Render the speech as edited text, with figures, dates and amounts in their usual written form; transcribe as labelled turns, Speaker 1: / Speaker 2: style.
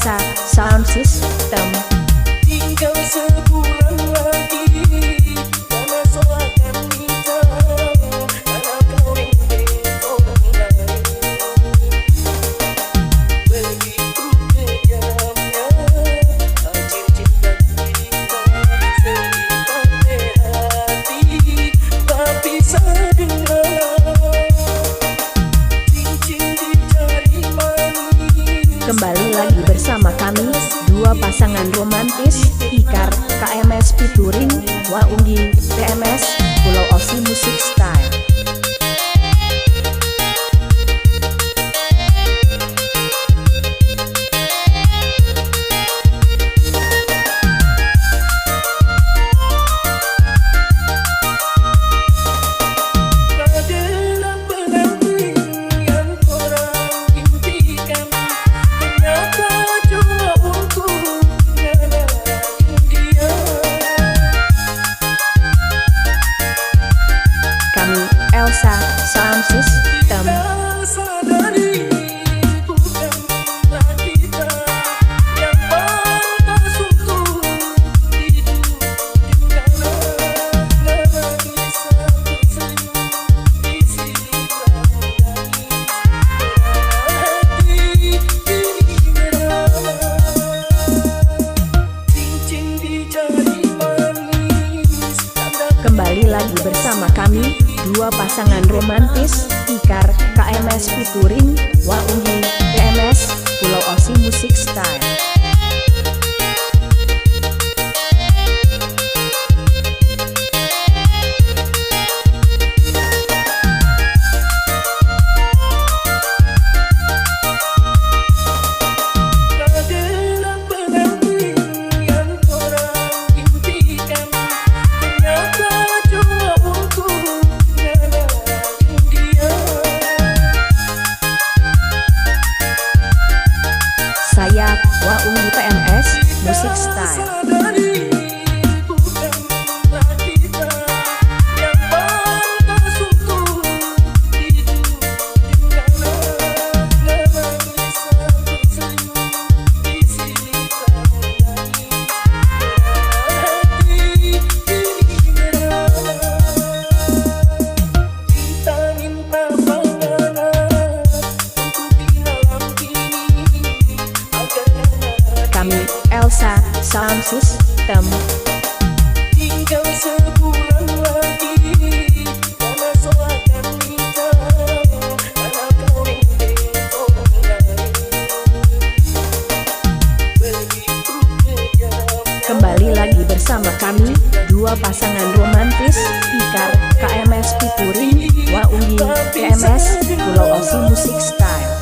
Speaker 1: Elsa Sound System.
Speaker 2: Tinggal sebulan lagi, karena soakan kita, karena kau ingin orang lain. Begitu kejamnya, acir cinta kita, selipat hati, tapi sadar cincin di jari manis.
Speaker 1: Kembali lagi bersama kami, dua pasangan romantis, Ikar KMS featuring Waunggi TMS, Pulau Aussie Music Style. Elsa Sound System.
Speaker 2: Sadari bukanlah kita yang pantas untuk hidup dengan menangis satu senyum di sini menangis hati ini merah. Cincin di jari manis.
Speaker 1: Kembali lagi bersama kami, dua pasangan romantis, Ikar KMS featuring Waunggi TMS, Pulau Aussie Music Style. Saya Waunggi TMS Music Style. Kami Elsa Sound System.
Speaker 2: Tinggal sebulan lagi, karena soakan kita, karena kau ingin orang lain. Begitu kejamnya.
Speaker 1: Kembali lagi bersama kami, dua pasangan romantis, Ikar KMS featuring Waunggi TMS, Pulau Aussie Music Style.